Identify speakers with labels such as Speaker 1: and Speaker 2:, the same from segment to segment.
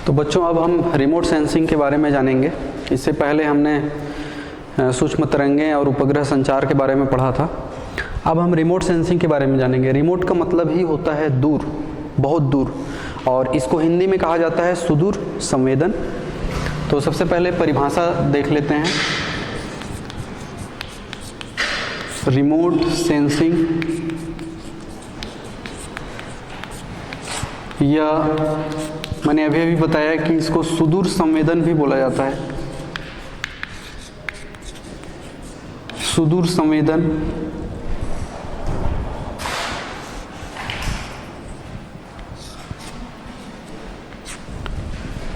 Speaker 1: तो बच्चों अब हम रिमोट सेंसिंग के बारे में जानेंगे। इससे पहले हमने सूक्ष्म तरंगें और उपग्रह संचार के बारे में पढ़ा था। अब हम रिमोट सेंसिंग के बारे में जानेंगे। रिमोट का मतलब ही होता है दूर, बहुत दूर, और इसको हिंदी में कहा जाता है सुदूर संवेदन। तो सबसे पहले परिभाषा देख लेते हैं। रिमोट सेंसिंग या मैंने अभी बताया कि इसको सुदूर संवेदन भी बोला जाता है। सुदूर संवेदन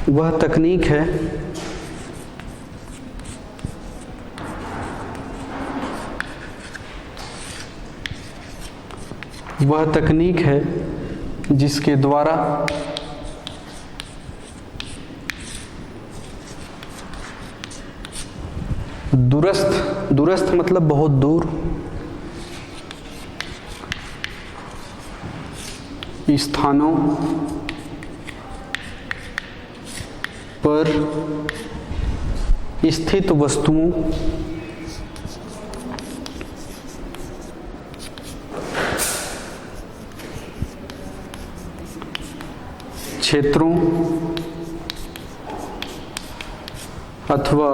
Speaker 1: वह तकनीक है जिसके द्वारा दूरस्थ मतलब बहुत दूर स्थानों पर स्थित वस्तुओं क्षेत्रों अथवा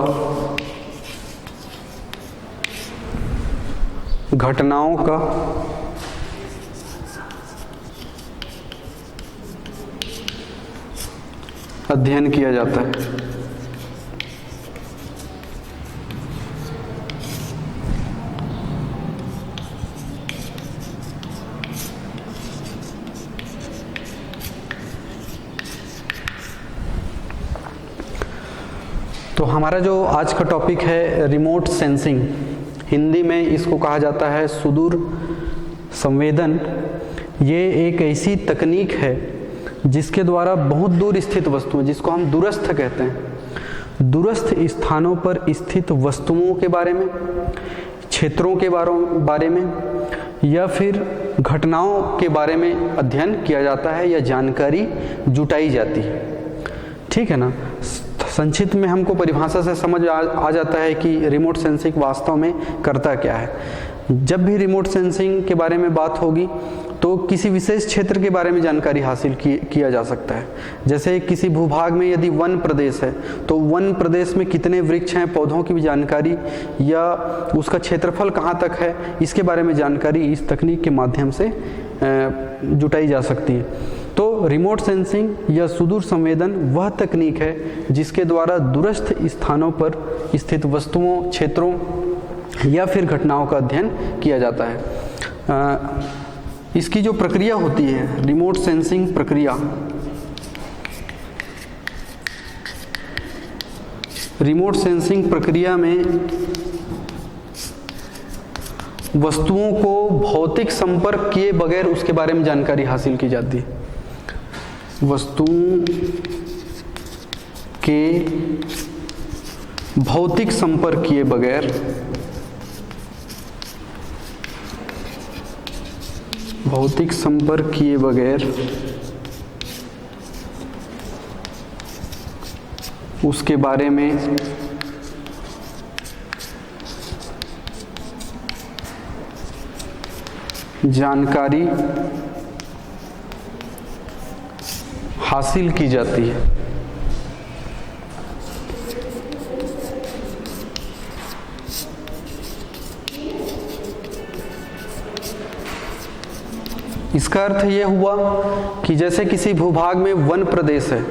Speaker 1: घटनाओं का अध्ययन किया जाता है। तो हमारा जो आज का टॉपिक है रिमोट सेंसिंग, हिंदी में इसको कहा जाता है सुदूर संवेदन। ये एक ऐसी तकनीक है जिसके द्वारा बहुत दूर स्थित वस्तुएं, जिसको हम दूरस्थ कहते हैं, दूरस्थ स्थानों पर स्थित वस्तुओं के बारे में, क्षेत्रों के बारे में या फिर घटनाओं के बारे में अध्ययन किया जाता है या जानकारी जुटाई जाती है। ठीक है ना। संक्षिप्त में हमको परिभाषा से समझ आ जाता है कि रिमोट सेंसिंग वास्तव में करता क्या है। जब भी रिमोट सेंसिंग के बारे में बात होगी तो किसी विशेष क्षेत्र के बारे में जानकारी हासिल किया जा सकता है। जैसे किसी भूभाग में यदि वन प्रदेश है तो वन प्रदेश में कितने वृक्ष हैं, पौधों की भी जानकारी या उसका क्षेत्रफल कहाँ तक है, इसके बारे में जानकारी इस तकनीक के माध्यम से जुटाई जा सकती है। तो रिमोट सेंसिंग या सुदूर संवेदन वह तकनीक है जिसके द्वारा दूरस्थ स्थानों पर स्थित वस्तुओं, क्षेत्रों या फिर घटनाओं का अध्ययन किया जाता है। इसकी जो प्रक्रिया होती है, रिमोट सेंसिंग प्रक्रिया, रिमोट सेंसिंग प्रक्रिया में वस्तुओं को भौतिक संपर्क किए बगैर उसके बारे में जानकारी हासिल की जाती है। वस्तुओं के भौतिक संपर्क किए बगैर उसके बारे में जानकारी हासिल की जाती है। इसका अर्थ यह हुआ कि जैसे किसी भूभाग में वन प्रदेश है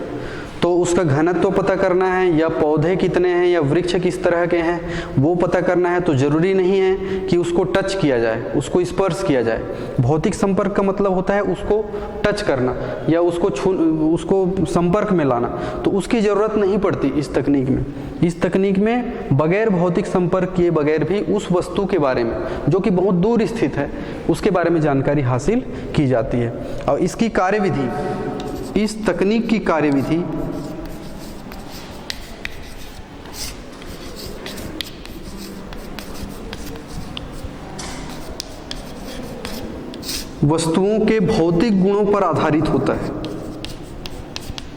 Speaker 1: तो उसका घनत्व पता करना है या पौधे कितने हैं या वृक्ष किस तरह के हैं वो पता करना है, तो जरूरी नहीं है कि उसको टच किया जाए, उसको स्पर्श किया जाए। भौतिक संपर्क का मतलब होता है उसको टच करना या उसको संपर्क में लाना, तो उसकी जरूरत नहीं पड़ती इस तकनीक में। इस तकनीक में बगैर भौतिक संपर्क किए बगैर भी उस वस्तु के बारे में जो कि बहुत दूर स्थित है उसके बारे में जानकारी हासिल की जाती है। और इसकी कार्यविधि, इस तकनीक की कार्यविधि वस्तुओं के भौतिक गुणों पर आधारित होता है।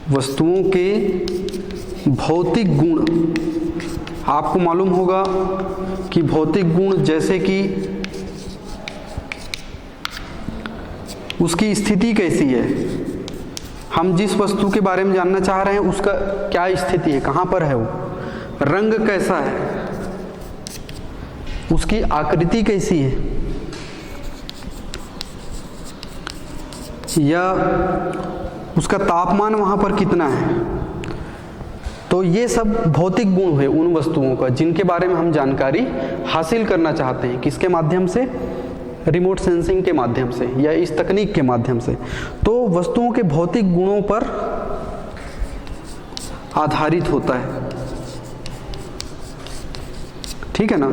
Speaker 1: वस्तुओं के भौतिक गुण। आपको मालूम होगा कि भौतिक गुण जैसे कि उसकी स्थिति कैसी है, हम जिस वस्तु के बारे में जानना चाह रहे हैं उसका क्या स्थिति है, कहाँ पर है वो, रंग कैसा है, उसकी आकृति कैसी है, या उसका तापमान वहाँ पर कितना है। तो ये सब भौतिक गुण हुए उन वस्तुओं का जिनके बारे में हम जानकारी हासिल करना चाहते हैं। किसके माध्यम से? रिमोट सेंसिंग के माध्यम से या इस तकनीक के माध्यम से। तो वस्तुओं के भौतिक गुणों पर आधारित होता है, ठीक है ना।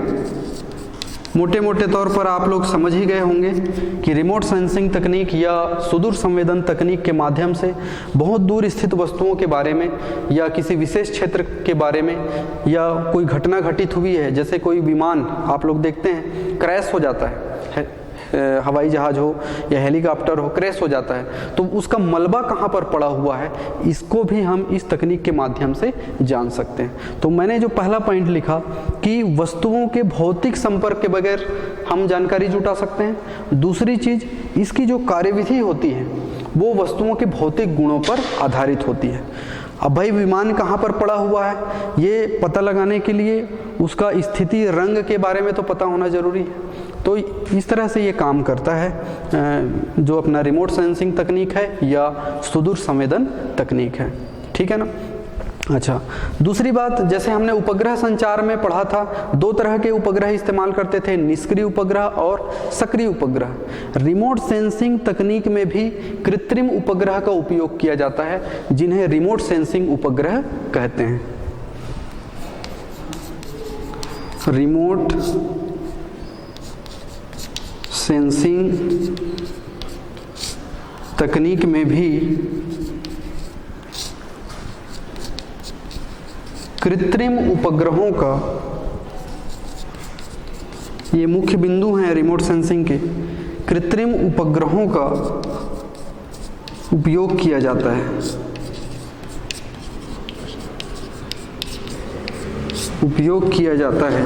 Speaker 1: मोटे मोटे तौर पर आप लोग समझ ही गए होंगे कि रिमोट सेंसिंग तकनीक या सुदूर संवेदन तकनीक के माध्यम से बहुत दूर स्थित वस्तुओं के बारे में या किसी विशेष क्षेत्र के बारे में या कोई घटना घटित हुई है, जैसे कोई विमान आप लोग देखते हैं क्रैश हो जाता है, हवाई जहाज हो या हेलीकॉप्टर हो, क्रैश हो जाता है, तो उसका मलबा कहाँ पर पड़ा हुआ है, इसको भी हम इस तकनीक के माध्यम से जान सकते हैं। तो मैंने जो पहला पॉइंट लिखा कि वस्तुओं के भौतिक संपर्क के बगैर हम जानकारी जुटा सकते हैं। दूसरी चीज़, इसकी जो कार्यविधि होती है वो वस्तुओं के भौतिक गुणों पर आधारित होती है। अब भाई विमान कहाँ पर पड़ा हुआ है ये पता लगाने के लिए उसका स्थिति, रंग के बारे में तो पता होना ज़रूरी है। तो इस तरह से ये काम करता है जो अपना रिमोट सेंसिंग तकनीक है या सुदूर संवेदन तकनीक है, ठीक है ना। अच्छा, दूसरी बात, जैसे हमने उपग्रह संचार में पढ़ा था, दो तरह के उपग्रह इस्तेमाल करते थे, निष्क्रिय उपग्रह और सक्रिय उपग्रह। रिमोट सेंसिंग तकनीक में भी कृत्रिम उपग्रह का उपयोग किया जाता है जिन्हें रिमोट सेंसिंग उपग्रह कहते हैं। रिमोट सेंसिंग तकनीक में भी कृत्रिम उपग्रहों का, ये मुख्य बिंदु हैं रिमोट सेंसिंग के, कृत्रिम उपग्रहों का उपयोग किया जाता है। उपयोग किया जाता है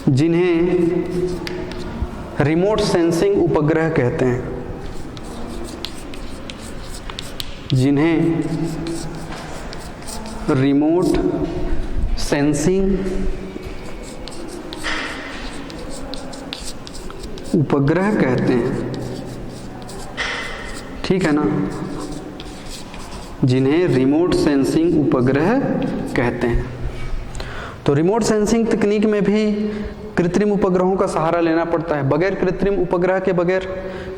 Speaker 1: जिन्हें रिमोट सेंसिंग उपग्रह कहते हैं, जिन्हें रिमोट सेंसिंग उपग्रह कहते हैं, ठीक है ना, जिन्हें रिमोट सेंसिंग उपग्रह कहते हैं। तो रिमोट सेंसिंग तकनीक में भी कृत्रिम उपग्रहों का सहारा लेना पड़ता है। बगैर कृत्रिम उपग्रह के बगैर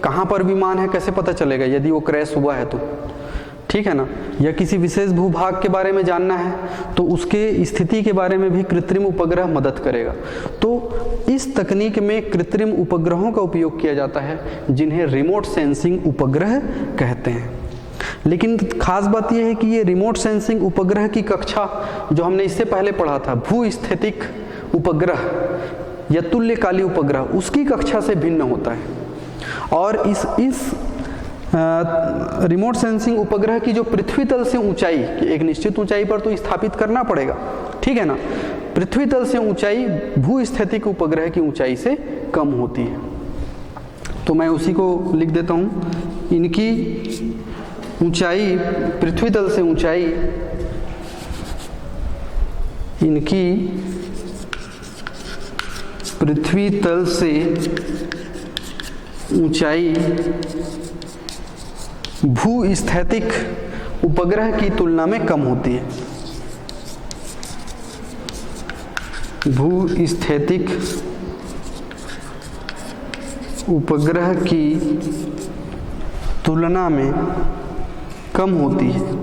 Speaker 1: कहाँ पर विमान है कैसे पता चलेगा यदि वो क्रैश हुआ है तो, ठीक है ना। या किसी विशेष भूभाग के बारे में जानना है तो उसके स्थिति के बारे में भी कृत्रिम उपग्रह मदद करेगा। तो इस तकनीक में कृत्रिम उपग्रहों का उपयोग किया जाता है जिन्हें रिमोट सेंसिंग उपग्रह कहते हैं। लेकिन खास बात यह है कि ये रिमोट सेंसिंग उपग्रह की कक्षा जो हमने इससे पहले पढ़ा था, भूस्थितिक उपग्रह या तुल्यकाली उपग्रह, उसकी कक्षा से भिन्न होता है। और इस रिमोट सेंसिंग उपग्रह की जो पृथ्वी तल से ऊंचाई, एक निश्चित ऊंचाई पर तो स्थापित करना पड़ेगा, ठीक है ना, पृथ्वी तल से ऊंचाई भूस्थितिक उपग्रह की ऊंचाई से कम होती है। तो मैं उसी को लिख देता हूँ, इनकी ऊंचाई, पृथ्वी तल से ऊंचाई, इनकी पृथ्वी तल से ऊंचाई भूस्थितिक उपग्रह की तुलना में कम होती है। भूस्थितिक उपग्रह की तुलना में कम होती है।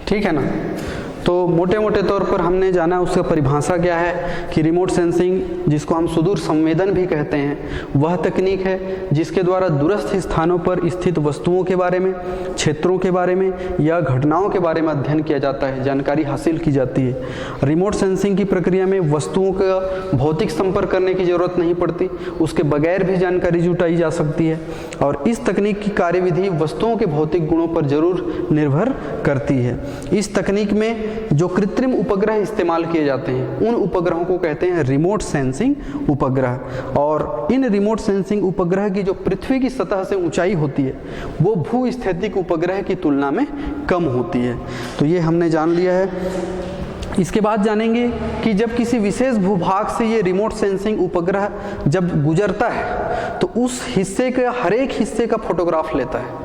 Speaker 1: ठीक है ना। तो मोटे मोटे तौर पर हमने जाना उसका परिभाषा क्या है कि रिमोट सेंसिंग, जिसको हम सुदूर संवेदन भी कहते हैं, वह तकनीक है जिसके द्वारा दूरस्थ स्थानों पर स्थित वस्तुओं के बारे में, क्षेत्रों के बारे में या घटनाओं के बारे में अध्ययन किया जाता है, जानकारी हासिल की जाती है। रिमोट सेंसिंग की प्रक्रिया में वस्तुओं का भौतिक संपर्क करने की जरूरत नहीं पड़ती, उसके बगैर भी जानकारी जुटाई जा सकती है और इस तकनीक की कार्यविधि वस्तुओं के भौतिक गुणों पर जरूर निर्भर करती है। इस तकनीक में जो कृत्रिम उपग्रह इस्तेमाल किए जाते हैं उन उपग्रहों को कहते हैं रिमोट सेंसिंग उपग्रह, और इन रिमोट सेंसिंग उपग्रह की जो पृथ्वी की सतह से ऊंचाई होती है वो भूस्थितिक उपग्रह की तुलना में कम होती है। तो ये हमने जान लिया है। इसके बाद जानेंगे कि जब किसी विशेष भूभाग से ये रिमोट सेंसिंग उपग्रह जब गुजरता है तो उस हिस्से के हर एक हिस्से का फोटोग्राफ लेता है,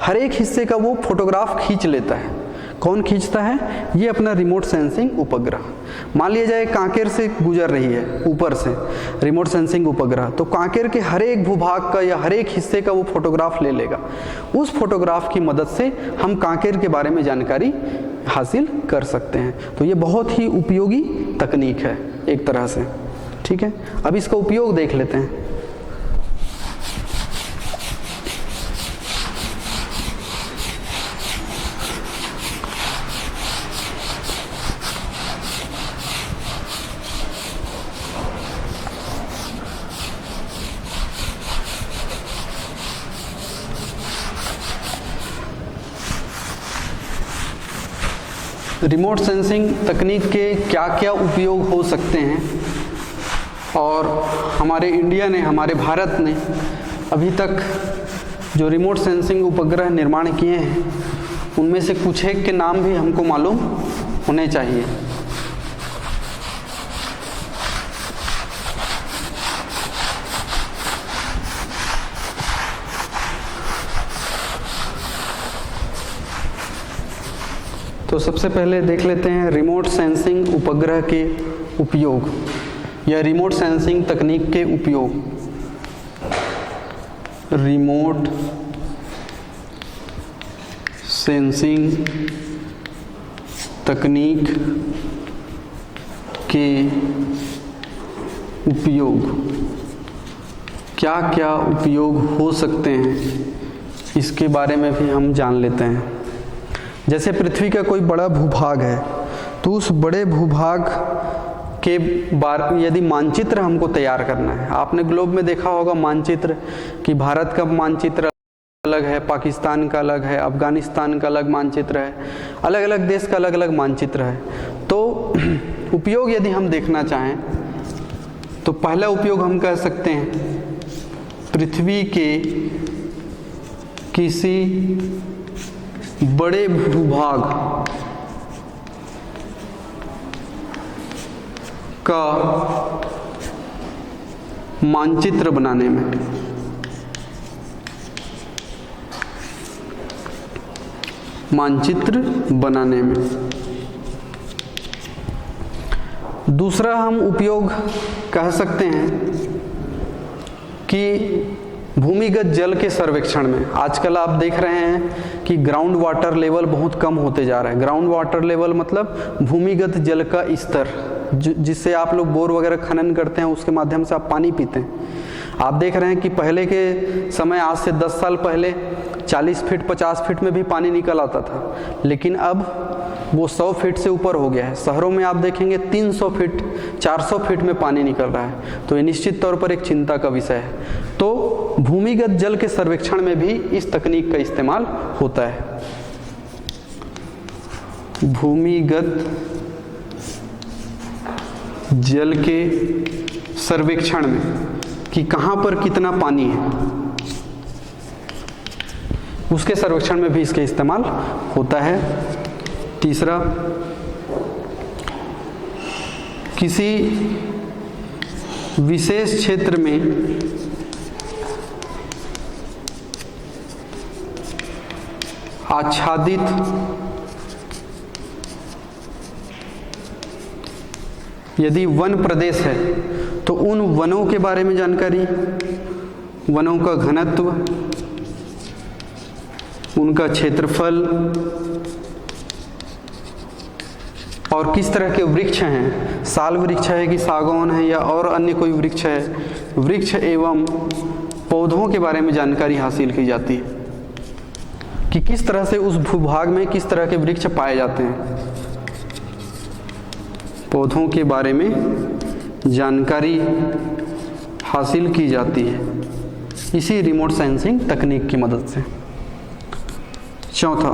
Speaker 1: हर एक हिस्से का वो फोटोग्राफ खींच लेता है। कौन खींचता है? ये अपना रिमोट सेंसिंग उपग्रह। मान लिया जाए कांकेर से गुजर रही है ऊपर से रिमोट सेंसिंग उपग्रह, तो कांकेर के हर एक भूभाग का या हर एक हिस्से का वो फोटोग्राफ ले लेगा। उस फोटोग्राफ की मदद से हम कांकेर के बारे में जानकारी हासिल कर सकते हैं। तो ये बहुत ही उपयोगी तकनीक है एक तरह से, ठीक है। अब इसका उपयोग देख लेते हैं। रिमोट सेंसिंग तकनीक के क्या क्या उपयोग हो सकते हैं और हमारे इंडिया ने, हमारे भारत ने अभी तक जो रिमोट सेंसिंग उपग्रह निर्माण किए हैं उनमें से कुछ एक के नाम भी हमको मालूम होने चाहिए। तो सबसे पहले देख लेते हैं रिमोट सेंसिंग उपग्रह के उपयोग या रिमोट सेंसिंग तकनीक के उपयोग। रिमोट सेंसिंग तकनीक के उपयोग, क्या क्या उपयोग हो सकते हैं इसके बारे में भी हम जान लेते हैं। जैसे पृथ्वी का कोई बड़ा भूभाग है तो उस बड़े भूभाग के यदि मानचित्र हमको तैयार करना है, आपने ग्लोब में देखा होगा मानचित्र कि भारत का मानचित्र अलग है, पाकिस्तान का अलग है, अफगानिस्तान का अलग मानचित्र है, अलग अलग देश का अलग अलग मानचित्र है। तो उपयोग यदि हम देखना चाहें तो पहला उपयोग हम कह सकते हैं पृथ्वी के किसी बड़े भूभाग का मानचित्र बनाने में, दूसरा हम उपयोग कह सकते हैं कि भूमिगत जल के सर्वेक्षण में। आजकल आप देख रहे हैं कि ग्राउंड वाटर लेवल बहुत कम होते जा रहा है। ग्राउंड वाटर लेवल मतलब भूमिगत जल का स्तर, जिससे आप लोग बोर वगैरह खनन करते हैं, उसके माध्यम से आप पानी पीते हैं। आप देख रहे हैं कि पहले के समय, आज से 10 साल पहले 40 फीट 50 फीट में भी पानी निकल आता था, लेकिन अब वो 100 फीट से ऊपर हो गया है। शहरों में आप देखेंगे 300 फीट 400 फीट में पानी निकल रहा है। तो ये निश्चित तौर पर एक चिंता का विषय है। तो भूमिगत जल के सर्वेक्षण में भी इस तकनीक का इस्तेमाल होता है। भूमिगत जल के सर्वेक्षण में कि कहाँ पर कितना पानी है, उसके सर्वेक्षण में भी इसके इस्तेमाल होता है। तीसरा, किसी विशेष क्षेत्र में आच्छादित यदि वन प्रदेश है तो उन वनों के बारे में जानकारी, वनों का घनत्व, उनका क्षेत्रफल, और किस तरह के वृक्ष हैं, साल वृक्ष है कि सागौन है या और अन्य कोई वृक्ष है, वृक्ष एवं पौधों के बारे में जानकारी हासिल की जाती है कि किस तरह से उस भूभाग में किस तरह के वृक्ष पाए जाते हैं। पौधों के बारे में जानकारी हासिल की जाती है इसी रिमोट सेंसिंग तकनीक की मदद से। चौथा,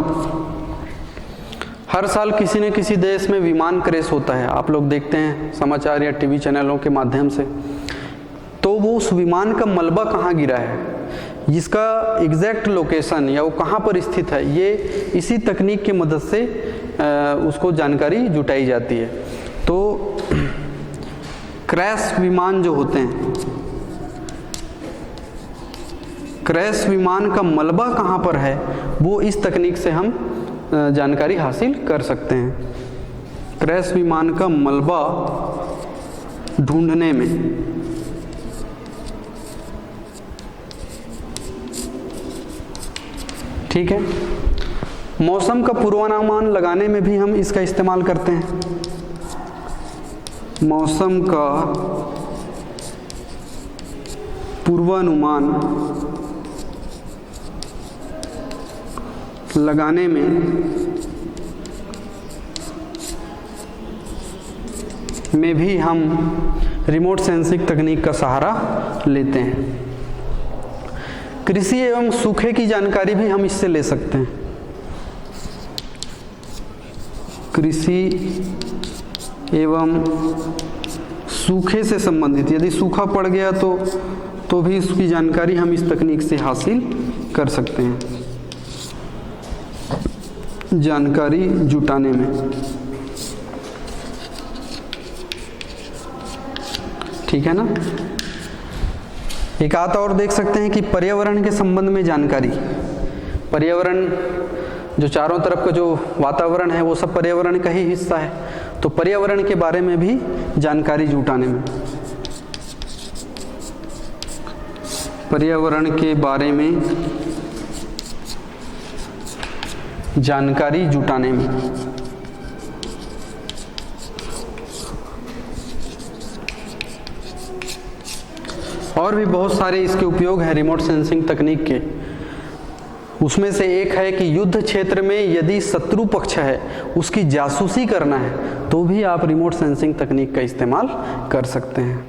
Speaker 1: हर साल किसी न किसी देश में विमान क्रैश होता है, आप लोग देखते हैं समाचार या टीवी चैनलों के माध्यम से। तो वो उस विमान का मलबा कहाँ गिरा है, जिसका एग्जैक्ट लोकेशन या वो कहाँ पर स्थित है, ये इसी तकनीक की मदद से उसको जानकारी जुटाई जाती है। तो क्रैश विमान जो होते हैं, क्रैश विमान का मलबा कहाँ पर है, वो इस तकनीक से हम जानकारी हासिल कर सकते हैं। क्रैश विमान का मलबा ढूंढने में ठीक है। मौसम का पूर्वानुमान लगाने में भी हम इसका इस्तेमाल करते हैं। मौसम का पूर्वानुमान लगाने में भी हम रिमोट सेंसिंग तकनीक का सहारा लेते हैं। कृषि एवं सूखे की जानकारी भी हम इससे ले सकते हैं। कृषि एवं सूखे से संबंधित, यदि सूखा पड़ गया तो भी इसकी जानकारी हम इस तकनीक से हासिल कर सकते हैं, जानकारी जुटाने में। ठीक है ना। एक आता और देख सकते हैं कि पर्यावरण के संबंध में जानकारी। पर्यावरण जो चारों तरफ का जो वातावरण है वो सब पर्यावरण का ही हिस्सा है, तो पर्यावरण के बारे में भी जानकारी जुटाने में, पर्यावरण के बारे में जानकारी जुटाने में और भी बहुत सारे इसके उपयोग हैं रिमोट सेंसिंग तकनीक के। उसमें से एक है कि युद्ध क्षेत्र में यदि शत्रु पक्ष है उसकी जासूसी करना है तो भी आप रिमोट सेंसिंग तकनीक का इस्तेमाल कर सकते हैं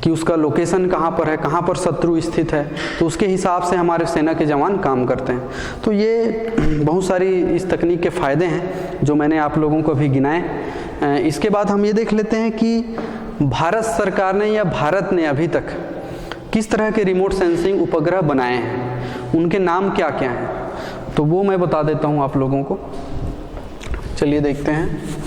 Speaker 1: कि उसका लोकेशन कहाँ पर है, कहाँ पर शत्रु स्थित है, तो उसके हिसाब से हमारे सेना के जवान काम करते हैं। तो ये बहुत सारी इस तकनीक के फ़ायदे हैं जो मैंने आप लोगों को अभी गिनाए। इसके बाद हम ये देख लेते हैं कि भारत सरकार ने या भारत ने अभी तक किस तरह के रिमोट सेंसिंग उपग्रह बनाए हैं, उनके नाम क्या क्या हैं, तो वो मैं बता देता हूँ आप लोगों को। चलिए देखते हैं।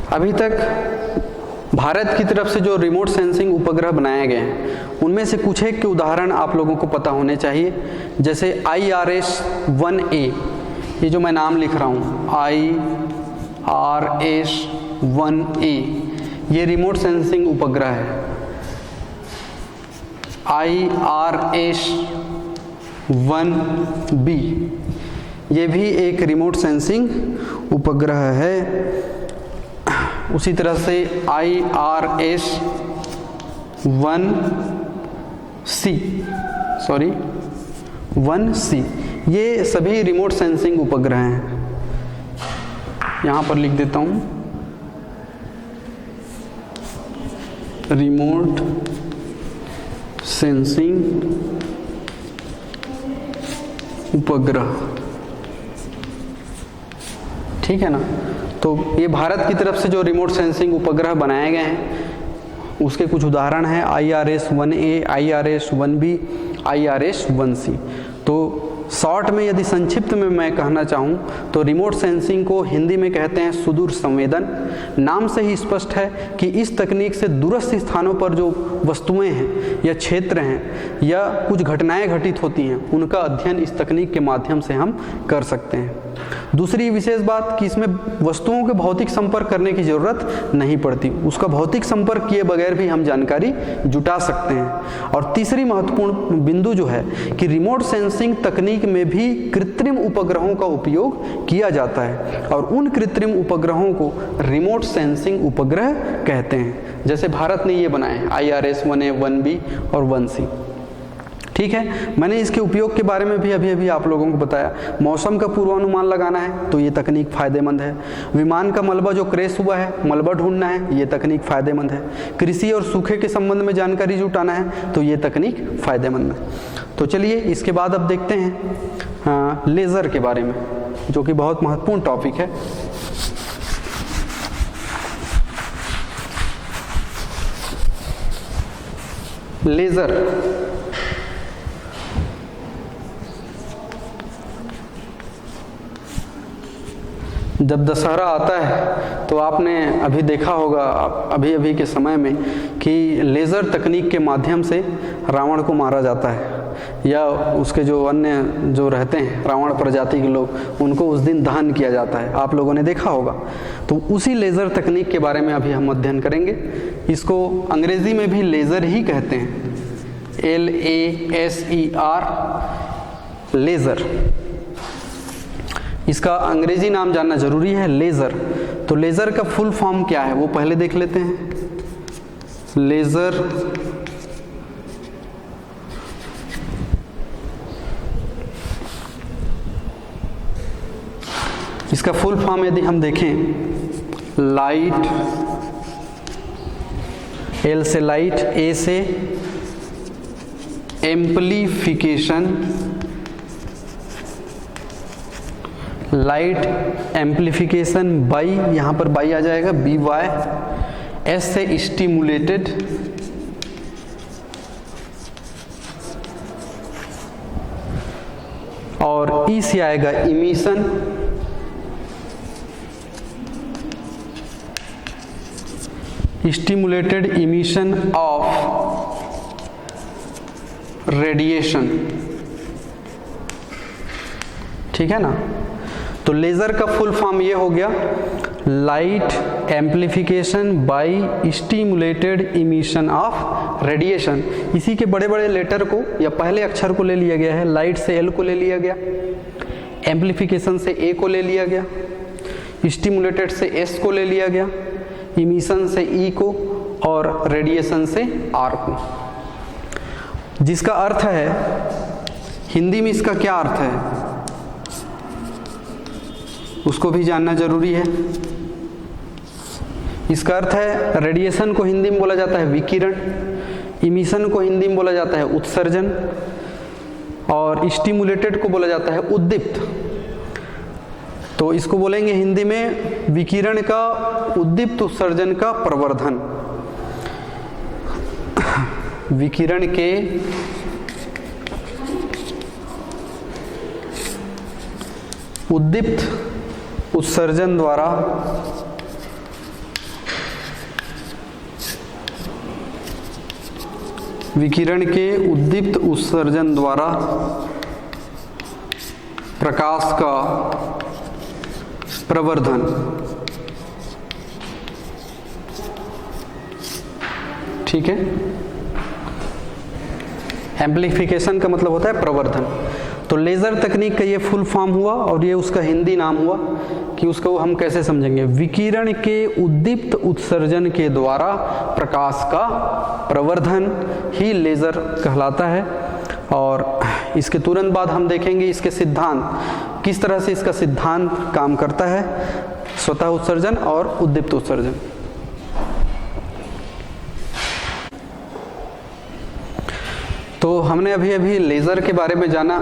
Speaker 1: अभी तक भारत की तरफ से जो रिमोट सेंसिंग उपग्रह बनाए गए हैं उनमें से कुछ एक के उदाहरण आप लोगों को पता होने चाहिए, जैसे IRS-1A, ये जो मैं नाम लिख रहा हूँ IRS-1A, ये रिमोट सेंसिंग उपग्रह है। IRS-1B ये भी एक रिमोट सेंसिंग उपग्रह है। उसी तरह से IRS-1C ये सभी रिमोट सेंसिंग उपग्रह हैं। यहाँ पर लिख देता हूँ रिमोट सेंसिंग उपग्रह, ठीक है ना। तो ये भारत की तरफ से जो रिमोट सेंसिंग उपग्रह बनाए गए हैं उसके कुछ उदाहरण हैं IRS 1A, IRS 1B, IRS 1C। तो शॉर्ट में यदि संक्षिप्त में मैं कहना चाहूँ तो रिमोट सेंसिंग को हिंदी में कहते हैं सुदूर संवेदन। नाम से ही स्पष्ट है कि इस तकनीक से दूरस्थ स्थानों पर जो वस्तुएं हैं या क्षेत्र हैं या कुछ घटनाएं घटित होती हैं उनका अध्ययन इस तकनीक के माध्यम से हम कर सकते हैं। दूसरी विशेष बात कि इसमें वस्तुओं के भौतिक संपर्क करने की ज़रूरत नहीं पड़ती, उसका भौतिक संपर्क किए बगैर भी हम जानकारी जुटा सकते हैं। और तीसरी महत्वपूर्ण बिंदु जो है कि रिमोट सेंसिंग तकनीक में भी कृत्रिम उपग्रहों का उपयोग किया जाता है और उन कृत्रिम उपग्रहों को रिमोट सेंसिंग उपग्रह कहते हैं। जैसे भारत ने ये बनाए हैं IRS 1A, 1B और 1C। ठीक है, मैंने इसके उपयोग के बारे में भी अभी आप लोगों को बताया। मौसम का पूर्वानुमान लगाना है तो ये तकनीक फ़ायदेमंद है। विमान का मलबा जो क्रैश हुआ है, मलबा ढूंढना है, ये तकनीक फ़ायदेमंद है। कृषि और सूखे के संबंध में जानकारी जुटाना है तो ये तकनीक फ़ायदेमंद है। तो चलिए इसके बाद अब देखते हैं लेज़र के बारे में, जो कि बहुत महत्वपूर्ण टॉपिक है। लेज़र जब दशहरा आता है तो आपने अभी देखा होगा अभी के समय में कि लेज़र तकनीक के माध्यम से रावण को मारा जाता है या उसके जो अन्य जो रहते हैं रावण प्रजाति के लोग, उनको उस दिन दहन किया जाता है। आप लोगों ने देखा होगा। तो उसी लेज़र तकनीक के बारे में अभी हम अध्ययन करेंगे। इसको अंग्रेज़ी में भी लेज़र ही कहते हैं, LASER, लेज़र। इसका अंग्रेजी नाम जानना जरूरी है, लेज़र। तो लेज़र का फुल फॉर्म क्या है वो पहले देख लेते हैं। लेज़र इसका फुल फॉर्म यदि हम देखें, लाइट, L से लाइट, A से एम्प्लीफिकेशन, लाइट एम्प्लीफिकेशन बाई, यहाँ पर बाई आ जाएगा BY, S से स्टिमुलेटेड, और E से आएगा emission, stimulated emission of radiation. ठीक है ना। तो लेज़र का फुल फॉर्म ये हो गया, light amplification by stimulated emission of radiation. इसी के बड़े बड़े लेटर को या पहले अक्षर को ले लिया गया है। लाइट से L को ले लिया गया, एम्प्लीफिकेशन से A को ले लिया गया, स्टिमुलेटेड से S को ले लिया गया, इमिशन से E को और रेडिएशन से R को। जिसका अर्थ है, हिंदी में इसका क्या अर्थ है उसको भी जानना जरूरी है। इसका अर्थ है, रेडिएशन को हिंदी में बोला जाता है विकिरण, इमिशन को हिंदी में बोला जाता है उत्सर्जन, और स्टिमुलेटेड को बोला जाता है उद्दीप्त। तो इसको बोलेंगे हिंदी में विकिरण का उद्दीप्त उत्सर्जन का प्रवर्धन। विकिरण के उद्दीप्त उत्सर्जन द्वारा विकिरण के उद्दीप्त उत्सर्जन द्वारा प्रकाश का प्रवर्धन। ठीक है, एम्प्लीफिकेशन का मतलब होता है प्रवर्धन। तो लेज़र तकनीक का ये फुल फॉर्म हुआ और ये उसका हिंदी नाम हुआ कि उसको हम कैसे समझेंगे। विकिरण के उद्दीप्त उत्सर्जन के द्वारा प्रकाश का प्रवर्धन ही लेज़र कहलाता है। और इसके तुरंत बाद हम देखेंगे इसके सिद्धांत, किस तरह से इसका सिद्धांत काम करता है, स्वतः उत्सर्जन और उद्दीप्त उत्सर्जन। तो हमने अभी अभी लेज़र के बारे में जाना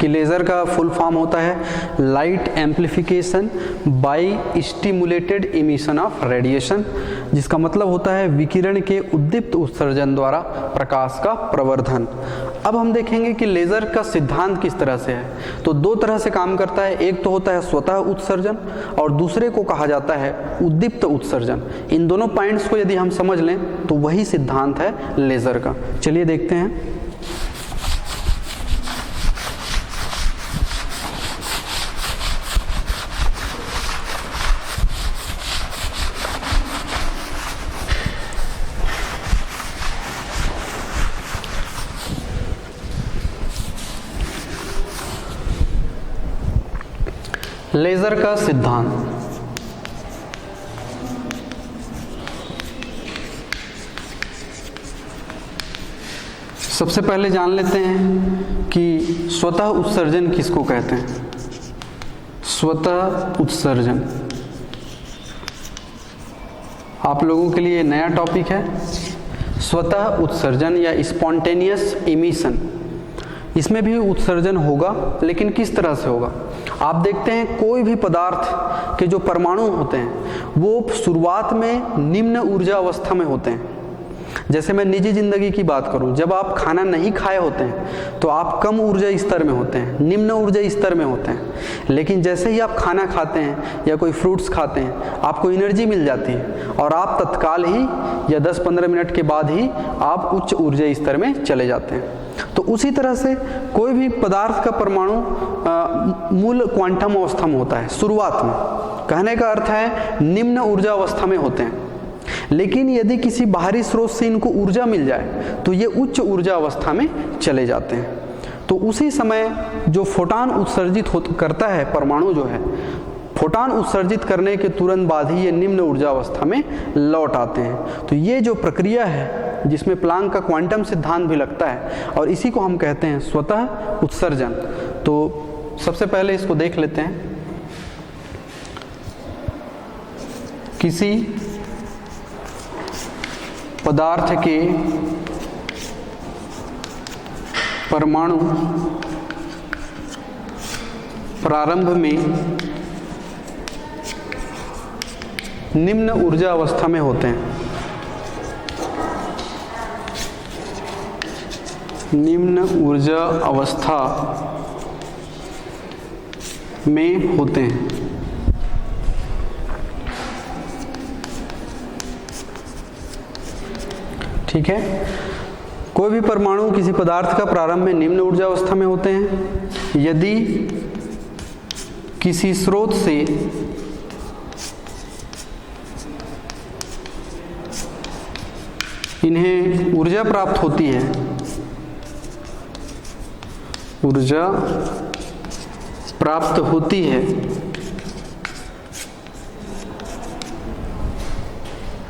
Speaker 1: कि लेज़र का फुल फॉर्म होता है light amplification by stimulated emission of radiation, जिसका मतलब होता है विकिरण के उद्दीप्त उत्सर्जन द्वारा प्रकाश का प्रवर्धन। अब हम देखेंगे कि लेज़र का सिद्धांत किस तरह से है। तो दो तरह से काम करता है, एक तो होता है स्वतः उत्सर्जन और दूसरे को कहा जाता है उद्दीप्त उत्सर्जन। इन दोनों पॉइंट्स को यदि हम समझ लें तो वही सिद्धांत है लेज़र का। चलिए देखते हैं। लेज़र का सिद्धांत। सबसे पहले जान लेते हैं कि स्वतः उत्सर्जन किसको कहते हैं। स्वतः उत्सर्जन आप लोगों के लिए नया टॉपिक है। स्वतः उत्सर्जन या स्पॉन्टेनियस इमिशन, इसमें भी उत्सर्जन होगा, लेकिन किस तरह से होगा। आप देखते हैं कोई भी पदार्थ के जो परमाणु होते हैं वो शुरुआत में निम्न ऊर्जा अवस्था में होते हैं। जैसे मैं निजी जिंदगी की बात करूं, जब आप खाना नहीं खाए होते हैं तो आप कम ऊर्जा स्तर में होते हैं, निम्न ऊर्जा स्तर में होते हैं। लेकिन जैसे ही आप खाना खाते हैं या कोई फ्रूट्स खाते हैं आपको एनर्जी मिल जाती है और आप तत्काल ही या 10-15 मिनट के बाद ही आप उच्च ऊर्जा स्तर में चले जाते हैं। तो उसी तरह से कोई भी पदार्थ का परमाणु मूल क्वांटम अवस्था में होता है शुरुआत में। कहने का अर्थ है निम्न ऊर्जा अवस्था में होते हैं, लेकिन यदि किसी बाहरी स्रोत से इनको ऊर्जा मिल जाए तो ये उच्च ऊर्जा अवस्था में चले जाते हैं। तो उसी समय जो फोटॉन उत्सर्जित करता है परमाणु जो है, फोटॉन उत्सर्जित करने के तुरंत बाद ही ये निम्न ऊर्जा अवस्था में लौट आते हैं। तो ये जो प्रक्रिया है जिसमें प्लांक का क्वांटम सिद्धांत भी लगता है और इसी को हम कहते हैं स्वतः उत्सर्जन। तो सबसे पहले इसको देख लेते हैं। किसी पदार्थ के परमाणु प्रारंभ में निम्न ऊर्जा अवस्था में होते हैं। निम्न ऊर्जा अवस्था में होते हैं। ठीक है, कोई भी परमाणु किसी पदार्थ का प्रारंभ में निम्न ऊर्जा अवस्था में होते हैं यदि किसी स्रोत से इन्हें ऊर्जा प्राप्त होती है। ऊर्जा प्राप्त होती है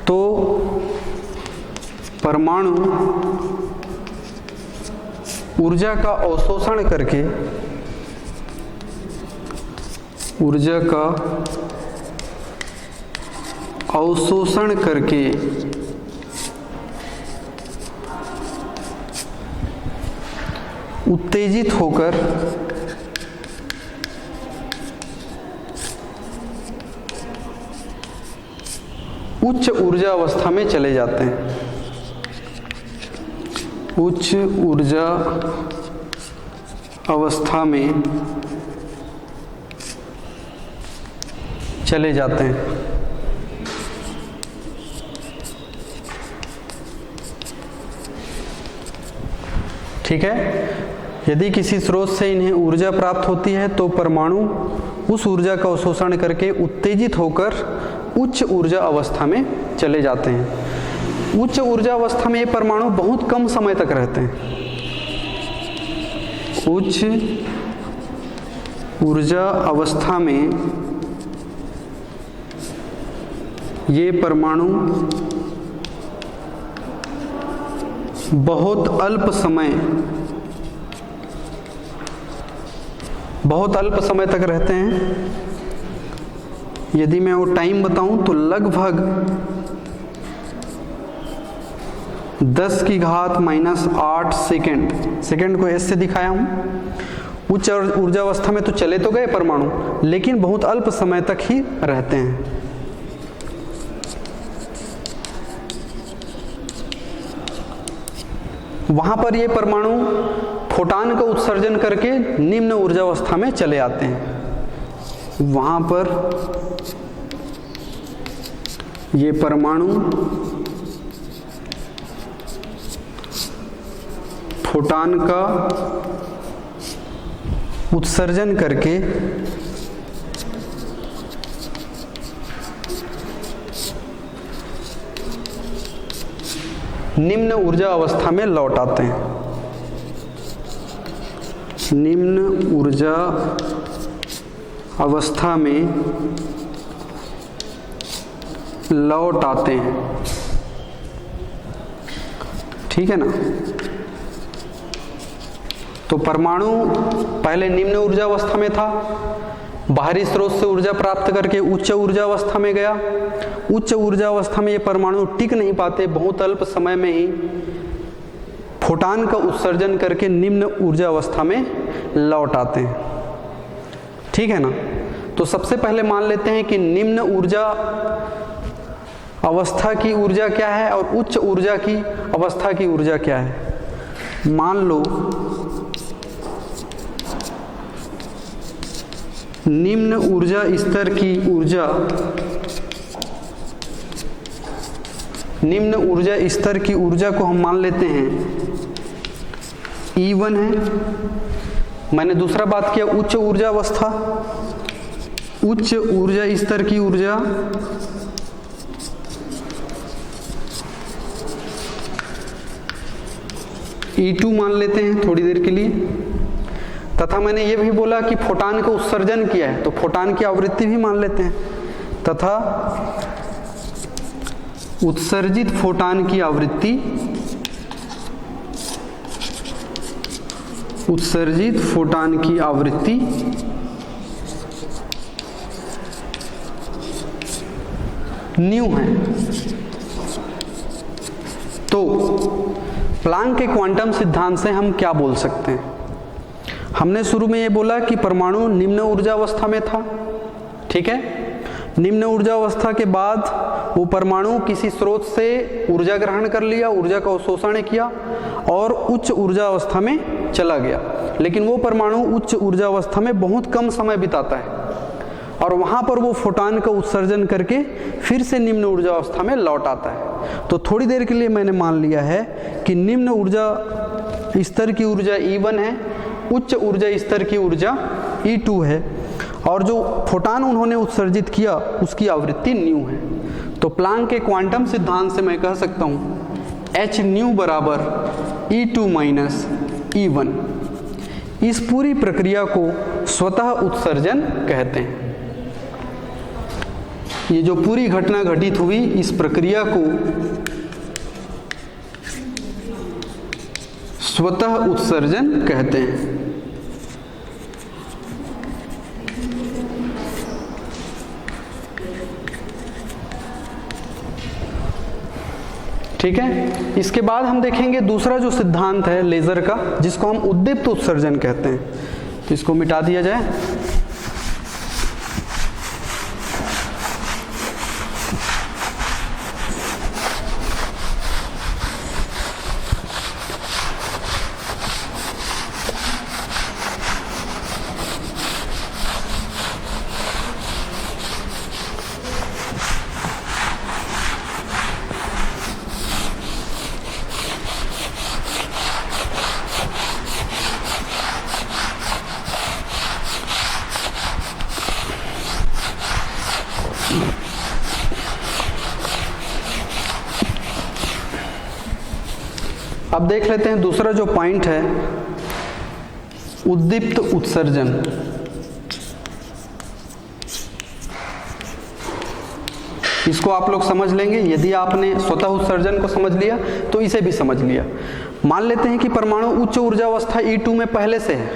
Speaker 1: तो परमाणु ऊर्जा का अवशोषण करके उत्तेजित होकर उच्च ऊर्जा अवस्था में चले जाते हैं। उच्च ऊर्जा अवस्था में चले जाते हैं। ठीक है, यदि किसी स्रोत से इन्हें ऊर्जा प्राप्त होती है तो परमाणु उस ऊर्जा का अवशोषण करके उत्तेजित होकर उच्च ऊर्जा अवस्था में चले जाते हैं। उच्च ऊर्जा अवस्था में ये परमाणु बहुत कम समय तक रहते हैं। उच्च ऊर्जा अवस्था में ये परमाणु बहुत अल्प समय तक रहते हैं। यदि मैं वो टाइम बताऊं तो लगभग 10⁻⁸ सेकेंड, सेकेंड को एस से दिखाया हूँ। उच्च ऊर्जावस्था में तो चले तो गए परमाणु, लेकिन बहुत अल्प समय तक ही रहते हैं। वहां पर ये परमाणु फोटान का उत्सर्जन करके निम्न ऊर्जावस्था में चले आते हैं। वहां पर ये परमाणु फोटान का उत्सर्जन करके निम्न ऊर्जा अवस्था में लौट आते हैं। निम्न ऊर्जा अवस्था में लौट आते हैं, ठीक है ना। तो परमाणु पहले निम्न ऊर्जा अवस्था में था, बाहरी स्रोत से ऊर्जा प्राप्त करके उच्च ऊर्जा अवस्था में गया। उच्च ऊर्जा अवस्था में ये परमाणु टिक नहीं पाते, बहुत अल्प समय में ही फोटान का उत्सर्जन करके निम्न ऊर्जा अवस्था में लौट आते हैं, ठीक है ना। तो सबसे पहले मान लेते हैं कि निम्न ऊर्जा अवस्था की ऊर्जा क्या है और उच्च ऊर्जा की अवस्था की ऊर्जा क्या है। मान लो निम्न ऊर्जा स्तर की ऊर्जा, निम्न ऊर्जा स्तर की ऊर्जा को हम मान लेते हैं E1 है। मैंने दूसरा बात किया उच्च ऊर्जा अवस्था, उच्च ऊर्जा स्तर की ऊर्जा E2 मान लेते हैं थोड़ी देर के लिए। तथा मैंने ये भी बोला कि फोटान का उत्सर्जन किया है, तो फोटान की आवृत्ति भी मान लेते हैं। तथा उत्सर्जित फोटान की आवृत्ति, उत्सर्जित फोटान की आवृत्ति न्यू है। तो प्लांक के क्वांटम सिद्धांत से हम क्या बोल सकते हैं। हमने शुरू में ये बोला कि परमाणु निम्न ऊर्जा अवस्था में था, ठीक है। निम्न ऊर्जा अवस्था के बाद वो परमाणु किसी स्रोत से ऊर्जा ग्रहण कर लिया, ऊर्जा का अवशोषण किया और उच्च ऊर्जा अवस्था में चला गया। लेकिन वो परमाणु उच्च ऊर्जा अवस्था में बहुत कम समय बिताता है और वहाँ पर वो फोटान का उत्सर्जन करके फिर से निम्न ऊर्जा अवस्था में लौट आता है। तो थोड़ी देर के लिए मैंने मान लिया है कि निम्न ऊर्जा स्तर की ऊर्जा E1 है, उच्च ऊर्जा स्तर की ऊर्जा E2 है और जो फोटान उन्होंने उत्सर्जित किया उसकी आवृत्ति न्यू है। तो प्लांक के क्वांटम सिद्धांत से मैं कह सकता हूँ h न्यू बराबर E2 माइनस E1। इस पूरी प्रक्रिया को स्वतः उत्सर्जन कहते हैं। ये जो पूरी घटना घटित हुई इस प्रक्रिया को स्वतः उत्सर्जन कहते हैं। ठीक है। इसके बाद हम देखेंगे दूसरा जो सिद्धांत है लेजर का, जिसको हम उद्दीप्त उत्सर्जन कहते हैं। इसको मिटा दिया जाए। अब देख लेते हैं दूसरा जो पॉइंट है उद्दीप्त उत्सर्जन। इसको आप लोग समझ लेंगे। यदि आपने स्वतः उत्सर्जन को समझ लिया तो इसे भी समझ लिया। मान लेते हैं कि परमाणु उच्च ऊर्जा अवस्था E2 में पहले से है।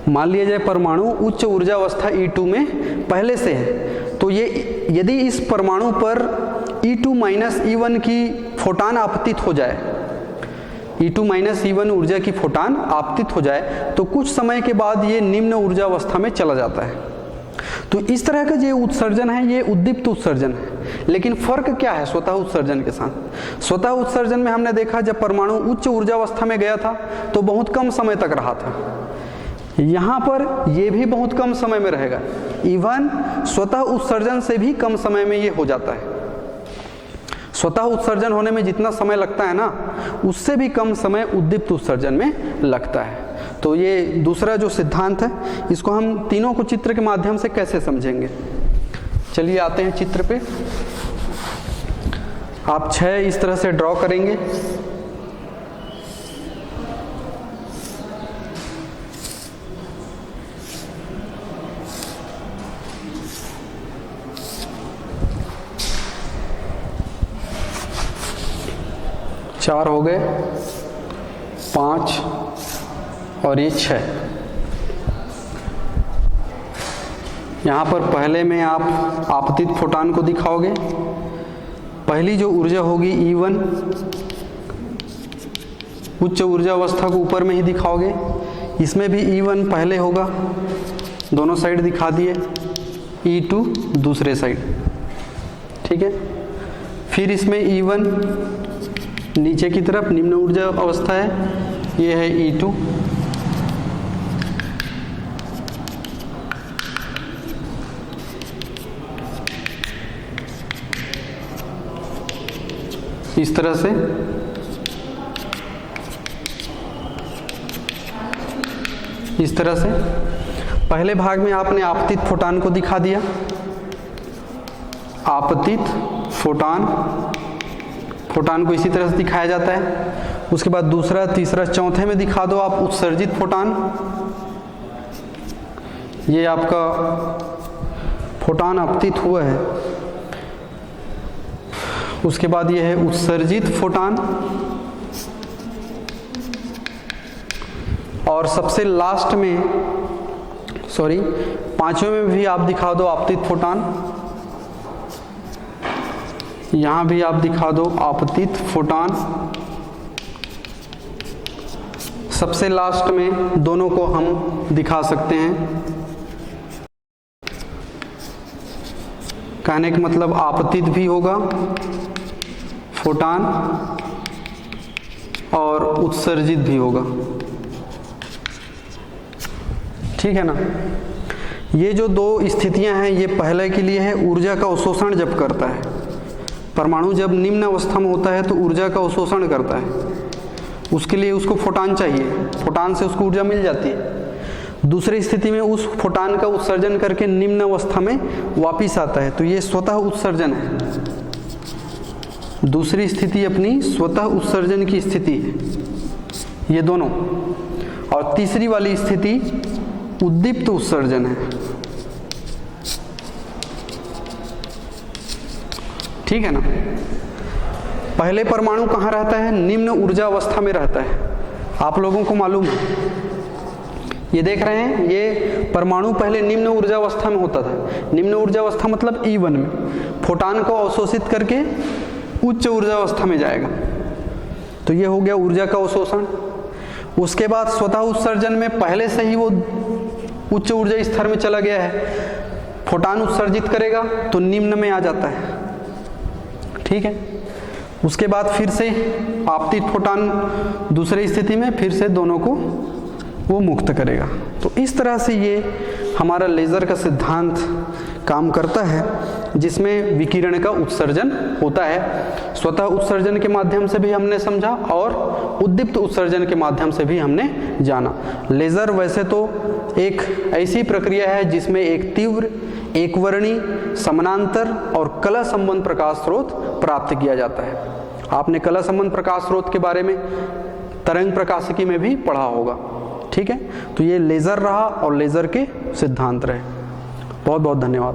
Speaker 1: मान लिया जाए परमाणु उच्च ऊर्जा अवस्था E2 में पहले से है, तो ये यदि इस परमाणु पर E2 माइनस E1 की फोटान आपतित हो जाए, E2 माइनस E1 ऊर्जा की फोटान आपतित हो जाए तो कुछ समय के बाद ये निम्न ऊर्जा अवस्था में चला जाता है। तो इस तरह का जो उत्सर्जन है ये उद्दीप्त उत्सर्जन है। लेकिन फर्क क्या है स्वतः उत्सर्जन के साथ? स्वतः उत्सर्जन में हमने देखा जब परमाणु उच्च ऊर्जा अवस्था में गया था तो बहुत कम समय तक रहा था। यहाँ पर ये भी बहुत कम समय में रहेगा, इवन स्वतः उत्सर्जन से भी कम समय में ये हो जाता है। स्वतः उत्सर्जन होने में जितना समय लगता है ना, उससे भी कम समय उद्दीप्त उत्सर्जन में लगता है। तो ये दूसरा जो सिद्धांत है, इसको हम तीनों को चित्र के माध्यम से कैसे समझेंगे? चलिए आते हैं चित्र पे। आप 6 इस तरह से ड्रॉ करेंगे। चार हो गए, 5 और ये 6। यहाँ पर पहले में आप आपतित फोटान को दिखाओगे। पहली जो ऊर्जा होगी E1, उच्च ऊर्जा अवस्था को ऊपर में ही दिखाओगे। इसमें भी E1 पहले होगा, दोनों साइड दिखा दिए, E2 दूसरे साइड, ठीक है। फिर इसमें E1 नीचे की तरफ निम्न ऊर्जा अवस्था है, ये है E2। इस तरह से पहले भाग में आपने आपतित फोटान को दिखा दिया, आपतित फोटान को इसी तरह से दिखाया जाता है। उसके बाद दूसरा, तीसरा, चौथे में दिखा दो आप उत्सर्जित फोटान। ये आपका फोटान आपतित हुआ है। उसके बाद ये है उत्सर्जित फोटान, और सबसे लास्ट में, पांचवें में भी आप दिखा दो आपतित फोटान। यहां भी आप दिखा दो आपतित फोटान। सबसे लास्ट में दोनों को हम दिखा सकते हैं। कहने का मतलब आपतित भी होगा फोटान और उत्सर्जित भी होगा, ठीक है ना। ये जो दो स्थितियां हैं, ये पहले के लिए है ऊर्जा का अवशोषण जब करता है। परमाणु जब निम्न अवस्था में होता है तो ऊर्जा का अवशोषण करता है, उसके लिए उसको फोटान चाहिए, फोटान से उसको ऊर्जा मिल जाती है। दूसरी स्थिति में उस फोटान का उत्सर्जन करके निम्न अवस्था में वापिस आता है, तो ये स्वतः उत्सर्जन है। दूसरी स्थिति अपनी स्वतः उत्सर्जन की स्थिति है, ये दोनों। और तीसरी वाली स्थिति उद्दीप्त उत्सर्जन है, ठीक है ना। पहले परमाणु कहाँ रहता है? निम्न ऊर्जा अवस्था में रहता है, आप लोगों को मालूम है। ये देख रहे हैं, ये परमाणु पहले निम्न ऊर्जा अवस्था में होता था। निम्न ऊर्जा अवस्था मतलब E1 में फोटान को अवशोषित करके उच्च ऊर्जा अवस्था में जाएगा, तो ये हो गया ऊर्जा का अवशोषण। उसके बाद स्वतः उत्सर्जन में पहले से ही वो उच्च ऊर्जा स्तर में चला गया है, फोटान उत्सर्जित करेगा तो निम्न में आ जाता है, ठीक है। उसके बाद फिर से आपतित फोटान दूसरी स्थिति में फिर से दोनों को वो मुक्त करेगा। तो इस तरह से ये हमारा लेज़र का सिद्धांत काम करता है, जिसमें विकिरण का उत्सर्जन होता है। स्वतः उत्सर्जन के माध्यम से भी हमने समझा और उद्दीप्त उत्सर्जन के माध्यम से भी हमने जाना। लेज़र वैसे तो एक ऐसी प्रक्रिया है जिसमें एक तीव्र, एक वर्णी, समानांतर और कला संबंध प्रकाश स्रोत प्राप्त किया जाता है। आपने कला संबंध प्रकाश स्रोत के बारे में तरंग प्रकाशिकी में भी पढ़ा होगा, ठीक है। तो ये लेज़र रहा और लेज़र के सिद्धांत रहे। बहुत बहुत धन्यवाद।